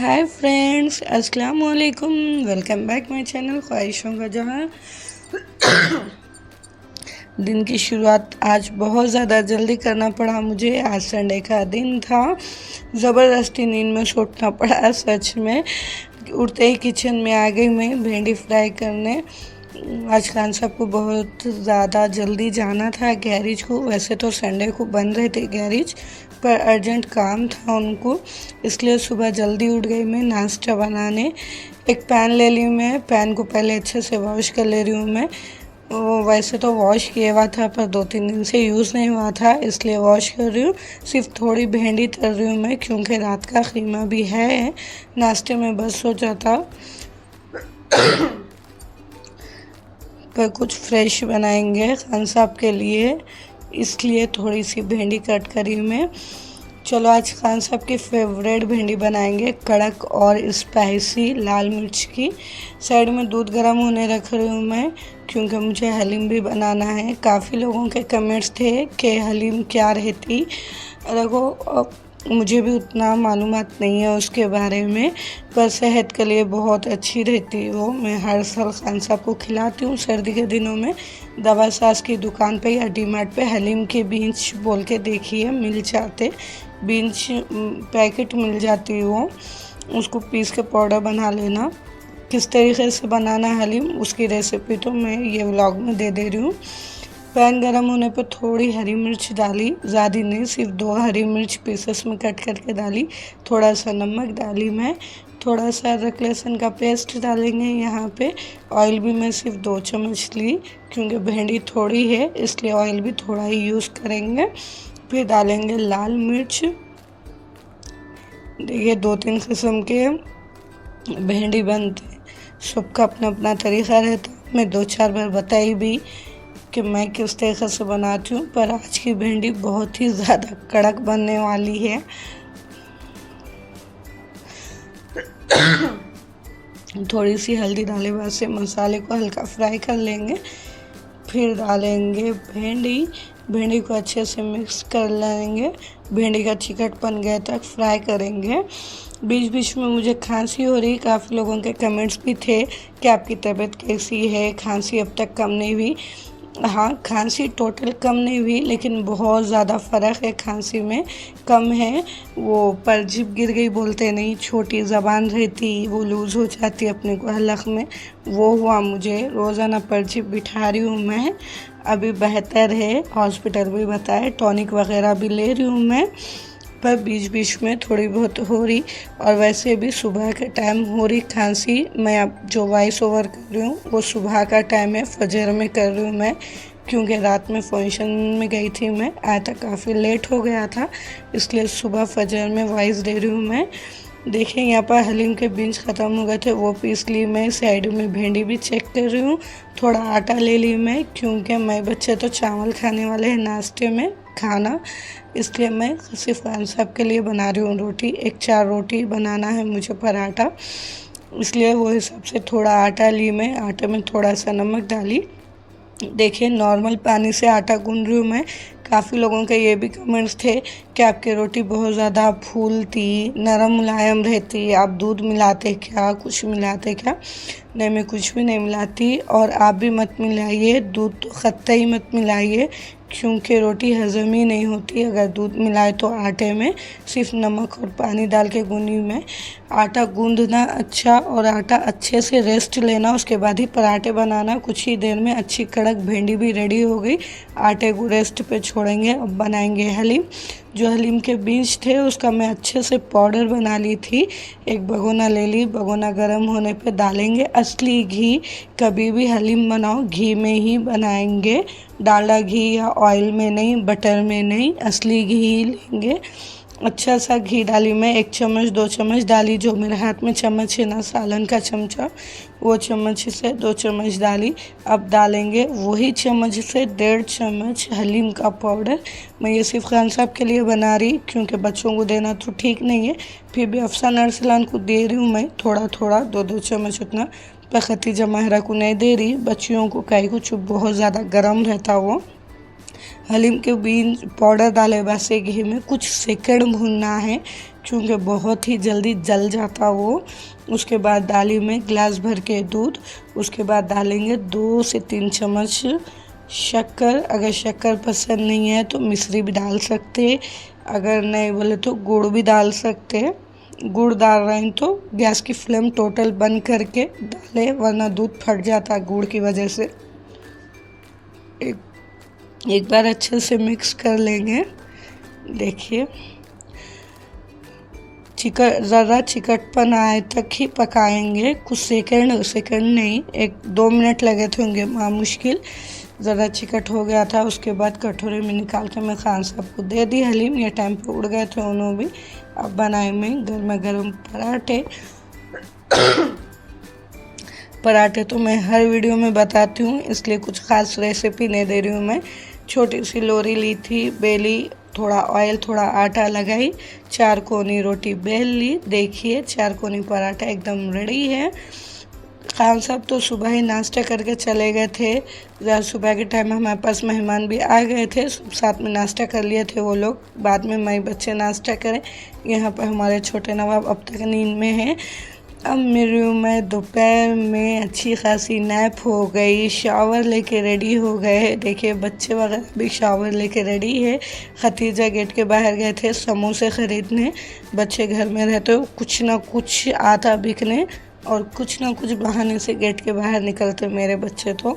Hi friends, अस्सलाम वालेकुम। Welcome back my channel ख्वाहिशों का जहां। दिन की शुरुआत आज बहुत ज़्यादा जल्दी करना पड़ा मुझे। आज संडे का दिन था, ज़बरदस्ती नींद में से उठना पड़ा। सच में उठते ही किचन में आ गई मैं भिंडी फ्राई करने। आज खान साहब को बहुत ज़्यादा जल्दी जाना था गैरेज को। वैसे तो संडे को बंद रहते गैरेज, पर अर्जेंट काम था उनको, इसलिए सुबह जल्दी उठ गई मैं नाश्ता बनाने। एक पैन ले ली मैं। पैन को पहले अच्छे से वॉश कर ले रही हूँ मैं। वैसे तो वॉश किया हुआ था, पर 2-3 दिन से यूज़ नहीं हुआ था, इसलिए वॉश कर रही हूँ। सिर्फ थोड़ी भिंडी तल रही हूँ मैं, क्योंकि रात का कीमा भी है। नाश्ते में बस हो जाता, पर कुछ फ्रेश बनाएंगे खान साहब के लिए, इसलिए थोड़ी सी भिंडी कट करी मैं। चलो आज खान साहब की फेवरेट भिंडी बनाएंगे, कड़क और स्पाइसी लाल मिर्च की। साइड में दूध गर्म होने रख रही हूँ मैं, क्योंकि मुझे हलीम भी बनाना है। काफ़ी लोगों के कमेंट्स थे कि हलीम क्या रहती। देखो, मुझे भी उतना मालूमात नहीं है उसके बारे में, पर सेहत के लिए बहुत अच्छी रहती है वो। मैं हर साल खान साहब को खिलाती हूँ। सर्दी के दिनों में दवा सास की दुकान पे या डीमार्ट पे हलीम के बीज बोल के देखिए, मिल जाते। बीज पैकेट मिल जाती है वो, उसको पीस के पाउडर बना लेना। किस तरीके से बनाना हलीम उसकी रेसिपी तो मैं ये व्लॉग में दे रही हूँ। पैन गरम होने पर थोड़ी हरी मिर्च डाली, ज़्यादा नहीं, सिर्फ 2 हरी मिर्च पीसेस में कट करके डाली। थोड़ा सा नमक डाली मैं। थोड़ा सा अदरक लहसुन का पेस्ट डालेंगे यहाँ पे। ऑयल भी मैं सिर्फ 2 चम्मच ली, क्योंकि भिंडी थोड़ी है इसलिए ऑयल भी थोड़ा ही यूज़ करेंगे। फिर डालेंगे लाल मिर्च। देखिए 2-3 किस्म के भिंडी बनते, सबका अपना अपना तरीका रहता। मैं 2-4 बार बताई भी कि मैं किस तरीके से बनाती हूँ, पर आज की भिंडी बहुत ही ज़्यादा कड़क बनने वाली है। थोड़ी सी हल्दी डाले बाद से मसाले को हल्का फ्राई कर लेंगे। फिर डालेंगे भिंडी। भिंडी को अच्छे से मिक्स कर लेंगे। भिंडी का चिकटपन गए तक फ्राई करेंगे। बीच बीच में मुझे खांसी हो रही। काफ़ी लोगों के कमेंट्स भी थे कि आपकी तबीयत कैसी है, खांसी अब तक कम नहीं हुई। हाँ, खांसी टोटल कम नहीं हुई, लेकिन बहुत ज़्यादा फ़र्क है खांसी में। कम है वो परजिब गिर गई बोलते नहीं, छोटी ज़बान रहती वो लूज़ हो जाती अपने को हलक में, वो हुआ मुझे। रोज़ाना परजिब बिठा रही हूँ मैं, अभी बेहतर है। हॉस्पिटल भी बताए, टॉनिक वगैरह भी ले रही हूँ मैं, पर बीच बीच में थोड़ी बहुत हो रही। और वैसे भी सुबह के टाइम हो रही खांसी। मैं अब जो वॉइस ओवर कर रही हूँ वो सुबह का टाइम है, फजर में कर रही हूँ मैं, क्योंकि रात में फंक्शन में गई थी मैं, आया था काफ़ी लेट हो गया था, इसलिए सुबह फजर में वॉइस दे रही हूँ मैं। देखिए यहाँ पर हलीम के बीज ख़त्म हो गए थे, वो पीस ली मैं। साइड में भिंडी भी चेक कर रही हूँ। थोड़ा आटा ले ली मैं, क्योंकि मैं बच्चे तो चावल खाने वाले हैं नाश्ते में खाना, इसलिए मैं सिर्फ खान साहब के लिए बना रही हूँ रोटी। 1-4 रोटी बनाना है मुझे, पराठा, इसलिए वो हिसाब से थोड़ा आटा ली मैं। आटे में थोड़ा सा नमक डाली। देखिए नॉर्मल पानी से आटा गूंद रही हूँ मैं। काफ़ी लोगों के ये भी कमेंट्स थे कि आपकी रोटी बहुत ज़्यादा फूलती, नरम मुलायम रहती, आप दूध मिलाते क्या, कुछ मिलाते क्या? नहीं, मैं कुछ भी नहीं मिलाती, और आप भी मत मिलाइए, दूध तो कतई मत मिलाइए, क्योंकि रोटी हज़म ही नहीं होती अगर दूध मिलाए तो आटे में। सिर्फ नमक और पानी डाल के गूंदी मैं। आटा गूंदना अच्छा, और आटा अच्छे से रेस्ट लेना, उसके बाद ही पराठे बनाना। कुछ ही देर में अच्छी कड़क भिंडी भी रेडी हो गई। आटे को रेस्ट पे छोड़ेंगे। अब बनाएंगे हलीम। जो हलीम के बीज थे उसका मैं अच्छे से पाउडर बना ली थी। एक भगोना ले ली, भगोना गर्म होने पे डालेंगे असली घी। कभी भी हलीम बनाओ घी में ही बनाएंगे, डालडा घी या ऑयल में नहीं, बटर में नहीं, असली घी ही लेंगे। अच्छा सा घी डाली मैं, 1 चम्मच 2 चम्मच डाली। जो मेरे हाथ में चम्मच है ना, सालन का चमचा, वो चम्मच से 2 चम्मच डाली। अब डालेंगे वही चम्मच से 1.5 चम्मच हलीम का पाउडर। मैं ये सिर्फ खान साहब के लिए बना रही, क्योंकि बच्चों को देना तो ठीक नहीं है, फिर भी अफसान अरसलान को दे रही हूँ मैं थोड़ा थोड़ा, 2-2 चम्मच उतना। पर खतीजा महरा को नहीं दे रही, बच्चियों को काई को बहुत ज़्यादा गर्म रहता वो। हलीम के बीज पाउडर डाले वैसे घी में कुछ सेकंड भूनना है, क्योंकि बहुत ही जल्दी जल जाता वो। उसके बाद डाली मैं गिलास भर के दूध। उसके बाद डालेंगे 2 से 3 चम्मच शक्कर। अगर शक्कर पसंद नहीं है तो मिश्री भी डाल सकते, अगर नहीं बोले तो गुड़ भी डाल सकते। गुड़ डाल रहे हैं तो गैस की फ्लेम टोटल बंद करके डालें, वरना दूध फट जाता है गुड़ की वजह से। एक बार अच्छे से मिक्स कर लेंगे। देखिए ज़रा चिकटपन आए तक ही पकाएंगे, कुछ सेकंड नहीं, 1-2 मिनट लगे थे होंगे मुश्किल। ज़रा चिकट हो गया था, उसके बाद कटोरे में निकाल के मैं खान साहब को दे दी हलीम। ये टाइम पे उड़ गए थे उन्होंने भी। अब बनाए मैं गर्मा गर्म पराठे। पराठे तो मैं हर वीडियो में बताती हूँ, इसलिए कुछ ख़ास रेसिपी नहीं दे रही हूँ मैं। छोटी सी लोरी ली थी, बेली, थोड़ा ऑयल थोड़ा आटा लगाई, 4 कोनी रोटी बेल ली। देखिए 4 कोनी पराठा एकदम रेडी है। खान साहब तो सुबह ही नाश्ता करके चले गए थे। सुबह के टाइम हमारे पास मेहमान भी आ गए थे, साथ में नाश्ता कर लिए थे वो लोग। बाद में मैं बच्चे नाश्ता करें। यहाँ पर हमारे छोटे नवाब अब तक नींद में हैं। अब मेरे रूम में दोपहर में अच्छी खासी नैप हो गई, शावर लेके रेडी हो गए। देखिए बच्चे वगैरह भी शावर लेके रेडी है। खतीजा गेट के बाहर गए थे समोसे ख़रीदने। बच्चे घर में रहते हो कुछ ना कुछ आता बिकने, और कुछ ना कुछ बहाने से गेट के बाहर निकलते मेरे बच्चे तो।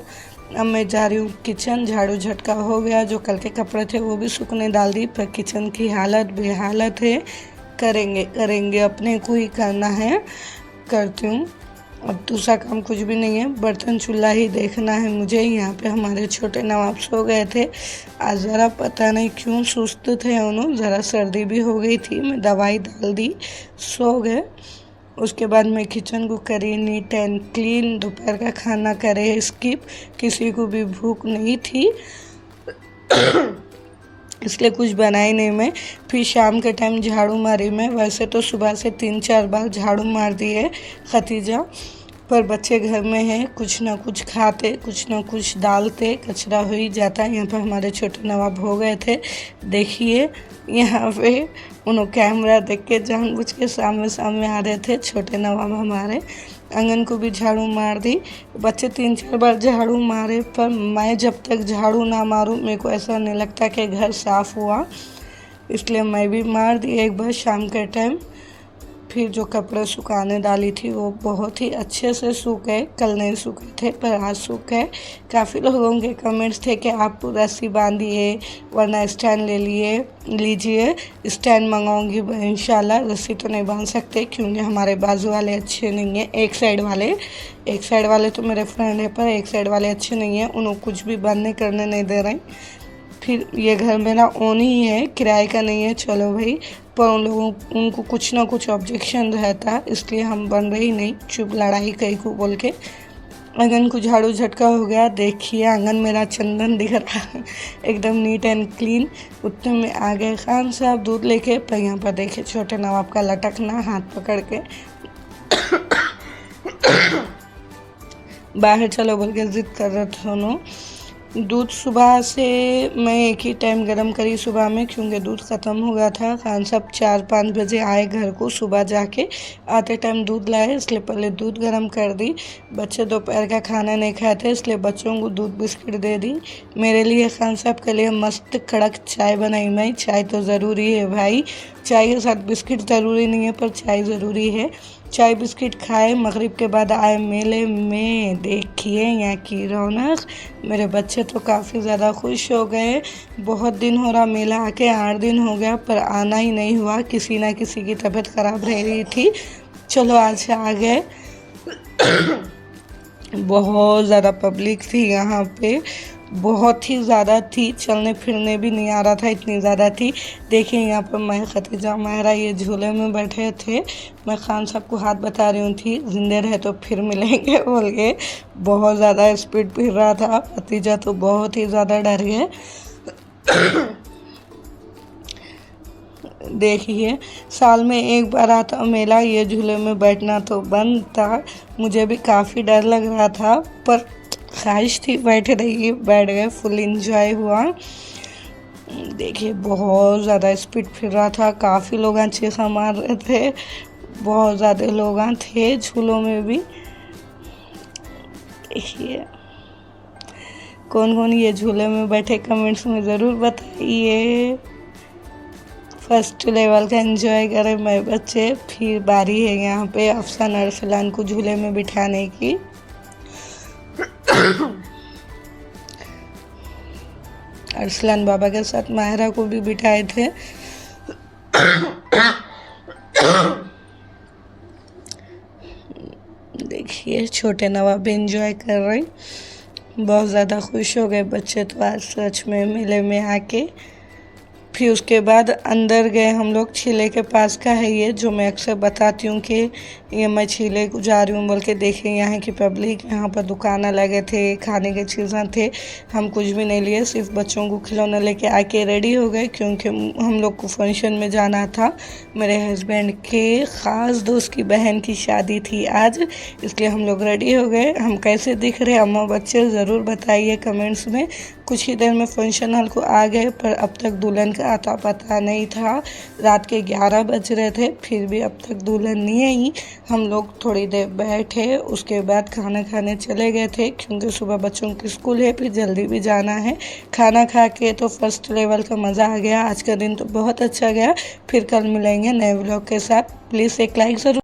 अब मैं जा रही हूँ किचन। झाड़ू झटका हो गया, जो कल के कपड़े थे वो भी सूखने डाल दी, पर किचन की हालत बेहालत है। करेंगे अपने को ही करना है, करती हूँ। अब दूसरा काम कुछ भी नहीं है, बर्तन चूल्हा ही देखना है मुझे। यहाँ पे हमारे छोटे नवाब सो गए थे। आज ज़रा पता नहीं क्यों सुस्त थे उन्होंने, ज़रा सर्दी भी हो गई थी, मैं दवाई डाल दी, सो गए। उसके बाद मैं किचन को करी नीट एंड क्लीन। दोपहर का खाना करे स्किप, किसी को भी भूख नहीं थी इसलिए कुछ बनाई नहीं मैं। फिर शाम के टाइम झाड़ू मारी मैं। वैसे तो सुबह से 3-4 बार झाड़ू मार दी है खतीजा, पर बच्चे घर में हैं, कुछ ना कुछ खाते, कुछ ना कुछ डालते, कचरा हो ही जाता। यहाँ पर हमारे छोटे नवाब हो गए थे। देखिए यहाँ पे उन्होंने कैमरा देख के जानबूझ के सामने आ रहे थे छोटे नवाब हमारे। आंगन को भी झाड़ू मार दी। बच्चे 3-4 बार झाड़ू मारे, पर मैं जब तक झाड़ू ना मारूं मेरे को ऐसा नहीं लगता कि घर साफ़ हुआ, इसलिए मैं भी मार दी एक बार शाम के टाइम। फिर जो कपड़े सुखाने डाली थी वो बहुत ही अच्छे से सूखे, कल नहीं सूखे थे पर आज सूखे। काफ़ी लोगों के कमेंट्स थे कि आप रस्सी बांधिए वरना स्टैंड लीजिए। स्टैंड मंगाऊंगी इंशाल्लाह। रस्सी तो नहीं बांध सकते क्योंकि हमारे बाजू वाले अच्छे नहीं हैं। एक साइड वाले तो मेरे फ्रेंड है, पर एक साइड वाले अच्छे नहीं हैं, उन्होंने कुछ भी बनने करने नहीं दे रहे। फिर ये घर मेरा ओन ही है, किराए का नहीं है। चलो भाई, पर उनको कुछ ना कुछ ऑब्जेक्शन रहता, इसलिए हम बन रही नहीं, चुप लड़ाई कहीं को बोल के। आंगन को झाड़ू झटका हो गया। देखिए आंगन मेरा चंदन दिख रहा है, एकदम नीट एंड क्लीन। उतने में आ गए खान साहब दूध लेके। पर यहाँ पर देखिए छोटे नवाब का लटकना हाथ पकड़ के बाहर चलो बोल के जिद कर रहे थे दोनों। दूध सुबह से मैं एक ही टाइम गरम करी सुबह में, क्योंकि दूध ख़त्म हो गया था। खान साहब 4-5 बजे आए घर को, सुबह जाके आते टाइम दूध लाए, इसलिए पहले दूध गरम कर दी। बच्चे दोपहर का खाना नहीं खाते, इसलिए बच्चों को दूध बिस्किट दे दी। मेरे लिए खान साहब के लिए मस्त कड़क चाय बनाई मैं। चाय तो ज़रूरी है भाई, चाय के साथ बिस्किट ज़रूरी नहीं है पर चाय ज़रूरी है। चाय बिस्किट खाए, मगरिब के बाद आए मेले में। देखिए यहाँ की रौनक, मेरे बच्चे तो काफ़ी ज़्यादा खुश हो गए। बहुत दिन हो रहा मेला आके, 8 दिन हो गया, पर आना ही नहीं हुआ, किसी ना किसी की तबीयत ख़राब रह रही थी। चलो आज आ गए। बहुत ज़्यादा पब्लिक थी यहाँ पे, बहुत ही ज़्यादा थी, चलने फिरने भी नहीं आ रहा था, इतनी ज़्यादा थी। देखिए यहाँ पर मैं खतीजा मायरा ये झूले में बैठे थे। मैं खान साहब को हाथ बता रही हूँ थी, जिंदे रहे तो फिर मिलेंगे बोल के। बहुत ज़्यादा स्पीड फिर रहा था, खतीजा तो बहुत ही ज़्यादा डर गए। देखिए साल में एक बार आता मेला, ये झूले में बैठना तो बंद था। मुझे भी काफ़ी डर लग रहा था, पर ख्वाहिश थी बैठ गए, फुल इंजॉय हुआ। देखिए बहुत ज़्यादा स्पीड फिर रहा था, काफ़ी लोग चीखा मार रहे थे, बहुत ज़्यादा लोग थे झूलों में भी। देखिए कौन कौन ये झूले में बैठे कमेंट्स में ज़रूर बताइए। फर्स्ट लेवल का एंजॉय करें मैं बच्चे। फिर बारी है यहाँ पे अफसान अरसलान को झूले में बिठाने की। अरसलान बाबा के साथ माहिरा को भी बिठाए थे। देखिए छोटे नवाब एंजॉय कर रहे, बहुत ज़्यादा खुश हो गए बच्चे तो आज सच में मेले में आके। फिर उसके बाद अंदर गए हम लोग। झीले के पास का है ये, जो मैं अक्सर बताती हूँ कि ये मैं झीले को जा रही हूँ बोल के। देखें यहाँ की पब्लिक, यहाँ पर दुकानें लगे थे, खाने की चीज़ें थे। हम कुछ भी नहीं लिए, सिर्फ बच्चों को खिलौना लेके आके रेडी हो गए, क्योंकि हम लोग को फंक्शन में जाना था। मेरे हस्बैंड के ख़ास दोस्त की बहन की शादी थी आज, इसलिए हम लोग रेडी हो गए। हम कैसे दिख रहे अम्मा बच्चे ज़रूर बताइए कमेंट्स में। कुछ ही देर में फंक्शन हॉल को आ गए, पर अब तक दुल्हन का आता पता नहीं था। रात के 11 बज रहे थे, फिर भी अब तक दुल्हन नहीं आई। हम लोग थोड़ी देर बैठे, उसके बाद खाना खाने चले गए थे, क्योंकि सुबह बच्चों की स्कूल है, फिर जल्दी भी जाना है। खाना खा के तो फर्स्ट लेवल का मज़ा आ गया। आज का दिन तो बहुत अच्छा गया। फिर कल मिलेंगे नए व्लॉग के साथ। प्लीज़ एक लाइक ज़रूर